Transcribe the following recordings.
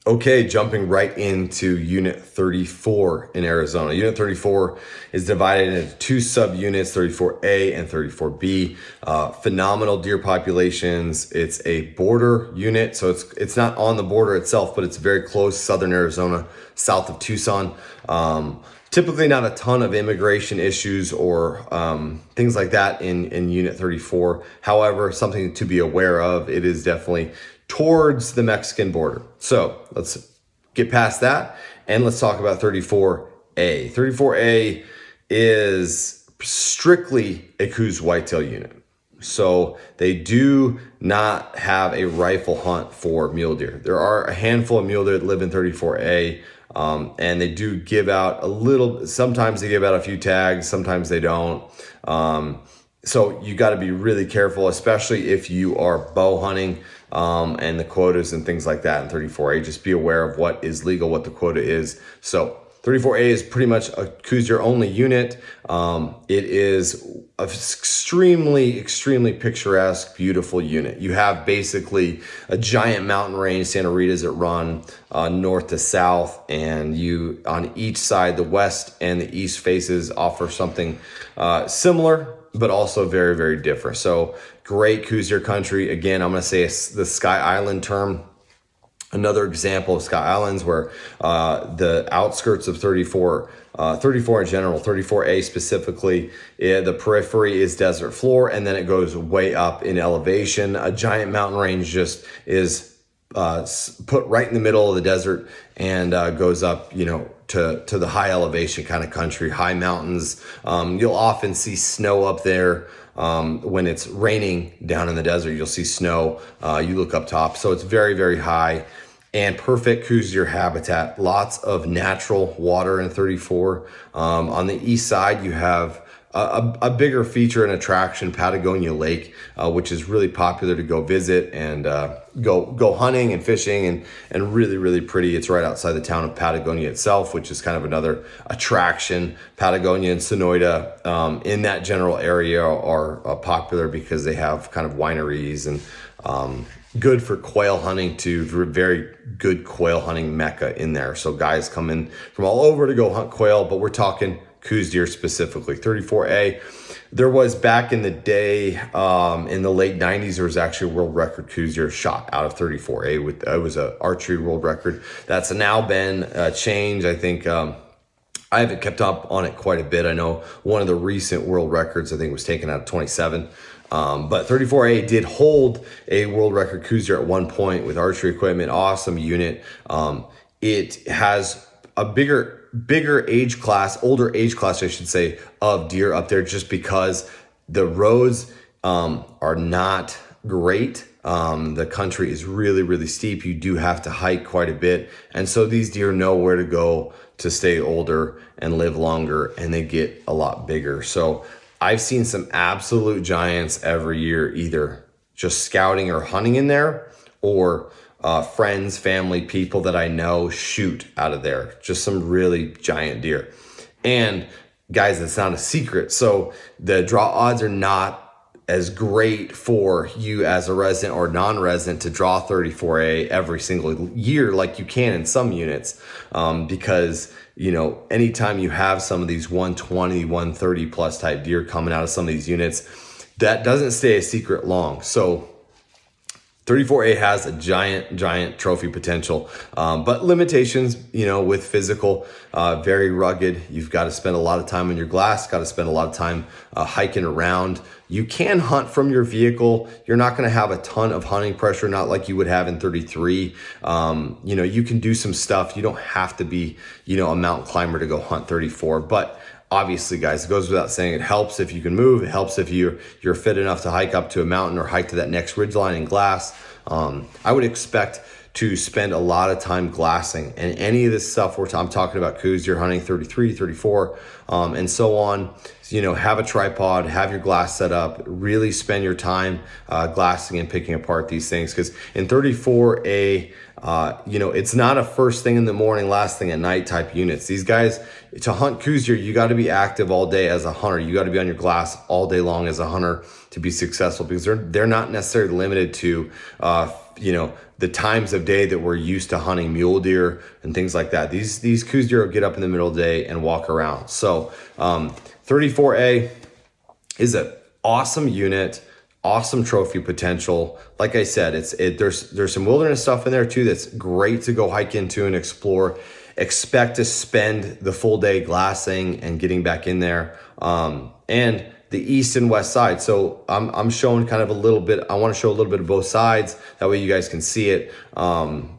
Okay, jumping right into Unit 34 in Arizona. Unit 34 is divided into two subunits, 34A and 34B. Phenomenal deer populations. It's a border unit, so it's not on the border itself, but it's very close, southern Arizona, south of Tucson. Typically not a ton of immigration issues or things like that in Unit 34. However, something to be aware of, it is definitely towards the Mexican border. So let's get past that and let's talk about 34A. 34A is strictly a Coues whitetail unit. So they do not have a rifle hunt for mule deer. There are a handful of mule deer that live in 34A, and they do give out a little, sometimes they give out a few tags, sometimes they don't. So you got to be really careful, especially if you are bow hunting and the quotas and things like that in 34A. Just be aware of what is legal, what the quota is. So 34A is pretty much a Coues deer only unit. It is an extremely picturesque, beautiful unit. You have basically a giant mountain range, Santa Rita's that run north to south, and you on each side, the west and the east faces offer something similar, but also very different. So great Coues deer country. Again, I'm going to say the Sky Island term. Another example of Sky Islands where the outskirts of 34 in general, 34A specifically, the periphery is desert floor, and then it goes way up in elevation. A giant mountain range just is put right in the middle of the desert and goes up, to the high elevation kind of country, high mountains. You'll often see snow up there. When it's raining down in the desert, you'll see snow. You look up top. So it's very high and perfect Coues deer habitat. Lots of natural water in 34. On the east side, you have a bigger feature and attraction, Patagonia Lake, which is really popular to go visit and go hunting and fishing and really pretty. It's right outside the town of Patagonia itself, which is kind of another attraction. Patagonia and Sonoyta in that general area are popular because they have kind of wineries and good for quail hunting too. Very good quail hunting mecca in there. So guys come in from all over to go hunt quail, but we're talking Coues deer specifically. 34A, there was back in the day, in the late 90s, there was actually a world record Coues deer shot out of 34A. It was an archery world record. That's now been changed. I think I haven't kept up on it quite a bit. I know one of the recent world records, I think, was taken out of 27. But 34A did hold a world record Coues deer at one point with archery equipment. Awesome unit. It has a bigger age class, older age class, I should say, of deer up there, just because the roads are not great. The country is really steep. You do have to hike quite a bit. And so these deer know where to go to stay older and live longer, and they get a lot bigger. So I've seen some absolute giants every year, either just scouting or hunting in there, or friends, family, people that I know shoot out of there. Just some really giant deer. And guys, it's not a secret. So the draw odds are not as great for you as a resident or non-resident to draw 34A every single year like you can in some units, because anytime you have some of these 120, 130 plus type deer coming out of some of these units, that doesn't stay a secret long. So 34A has a giant trophy potential, but limitations, with physical, very rugged. You've got to spend a lot of time on your glass, got to spend a lot of time hiking around. You can hunt from your vehicle. You're not going to have a ton of hunting pressure, not like you would have in 33. You can do some stuff. You don't have to be, a mountain climber to go hunt 34, but obviously, guys, it goes without saying, it helps if you can move. It helps if you're fit enough to hike up to a mountain or hike to that next ridgeline in glass. I would expect to spend a lot of time glassing, and any of this stuff I'm talking about Coues deer hunting 33, 34, and so on. Have a tripod, have your glass set up, really spend your time glassing and picking apart these things, because in 34A, You know, it's not a first thing in the morning, last thing at night type units. These guys, to hunt Coues deer, you got to be active all day as a hunter. You got to be on your glass all day long as a hunter to be successful, because they're not necessarily limited to, you know, the times of day that we're used to hunting mule deer and things like that. These Coues deer will get up in the middle of the day and walk around. So 34A is an awesome unit, awesome trophy potential. Like I said, there's some wilderness stuff in there too that's great to go hike into and explore. Expect to spend the full day glassing and getting back in there. And the east and west side. So I'm showing kind of a little bit. I want to show a little bit of both sides. That way you guys can see it,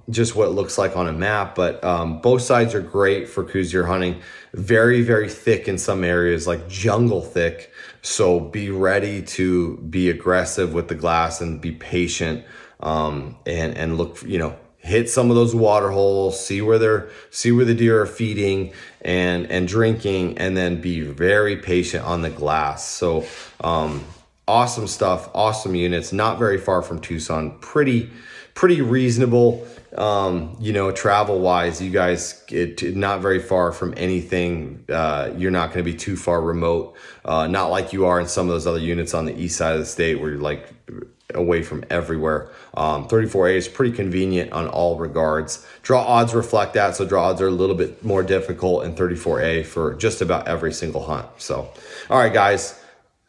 just what it looks like on a map. But both sides are great for Coues deer hunting. Very, very thick in some areas, like jungle thick. So be ready to be aggressive with the glass and be patient, and look, you know, hit some of those water holes, see where the deer are feeding and drinking, and then be very patient on the glass. So awesome stuff, awesome units, not very far from Tucson, pretty reasonable. You know, travel wise, you guys not very far from anything. You're not going to be too far remote, not like you are in some of those other units on the east side of the state where you're like away from everywhere. 34A is pretty convenient on all regards. Draw odds reflect that, so draw odds are a little bit more difficult in 34A for just about every single hunt. So all right guys,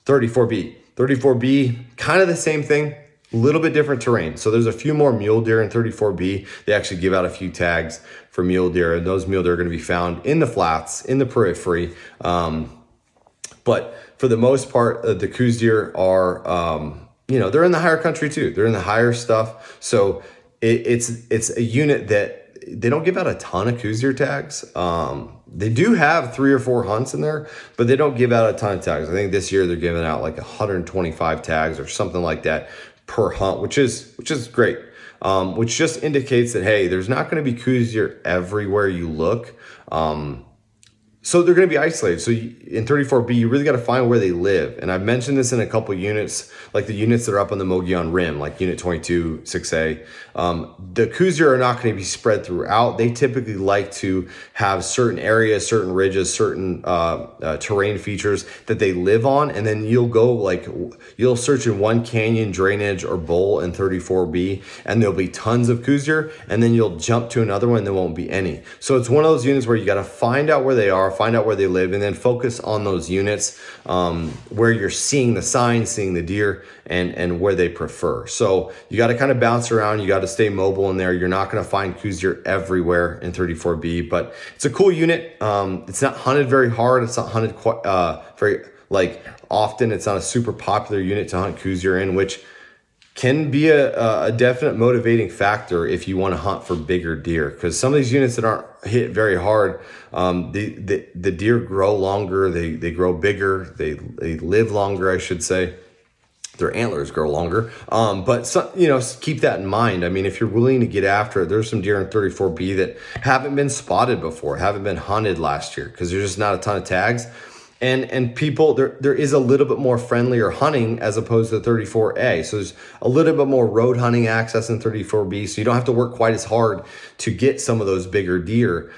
34B, kind of the same thing, a little bit different terrain. So there's a few more mule deer in 34B. They actually give out a few tags for mule deer, and those mule deer are going to be found in the flats, in the periphery. But for the most part, the Coues deer are, you know, they're in the higher country too. They're in the higher stuff. So it's a unit that they don't give out a ton of Coues deer tags. They do have 3 or 4 hunts in there, but they don't give out a ton of tags. I think this year they're giving out like 125 tags or something like that per hunt, which is great. Which just indicates that, hey, there's not going to be Coues deer everywhere you look. So they're going to be isolated. So in 34B, you really got to find where they live. And I've mentioned this in a couple units, like the units that are up on the Mogollon Rim, like Unit 22, 6A. The Coues deer are not going to be spread throughout. They typically like to have certain areas, certain ridges, certain terrain features that they live on. And then you'll search in one canyon, drainage, or bowl in 34B, and there'll be tons of Coues deer. And then you'll jump to another one and there won't be any. So it's one of those units where you got to find out where they are, find out where they live, and then focus on those units where you're seeing the signs, seeing the deer, and where they prefer. So you got to kind of bounce around. You got to stay mobile in there. You're not going to find Coues deer everywhere in 34B, but it's a cool unit. It's not hunted very hard. It's not hunted very often. It's not a super popular unit to hunt Coues deer in, which can be a definite motivating factor if you want to hunt for bigger deer, because some of these units that aren't hit very hard, the deer grow longer, they grow bigger, they live longer, I should say. Their antlers grow longer, but you know, keep that in mind. I mean, if you're willing to get after it, there's some deer in 34B that haven't been spotted before, haven't been hunted last year, because there's just not a ton of tags. And people, there is a little bit more friendlier hunting as opposed to 34A. So there's a little bit more road hunting access in 34B. So you don't have to work quite as hard to get some of those bigger deer,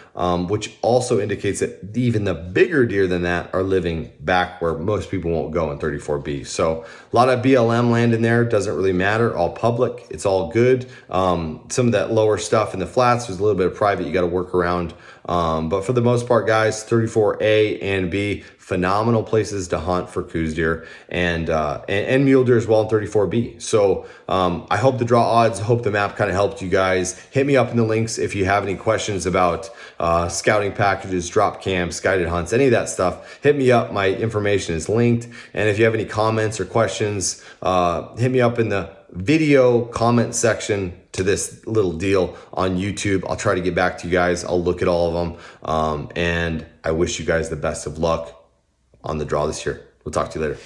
which also indicates that even the bigger deer than that are living back where most people won't go in 34B. So a lot of BLM land in there, doesn't really matter, all public, it's all good. Some of that lower stuff in the flats, there's a little bit of private you got to work around. But for the most part, guys, 34A and B, phenomenal places to hunt for Coues deer and mule deer as well in 34B. So I hope the draw odds, hope the map kind of helped you guys. Hit me up in the links if you have any questions about scouting packages, drop camps, guided hunts, any of that stuff. Hit me up. My information is linked. And if you have any comments or questions, hit me up in the video comment section to this little deal on YouTube. I'll try to get back to you guys. I'll look at all of them. And I wish you guys the best of luck on the draw this year. We'll talk to you later.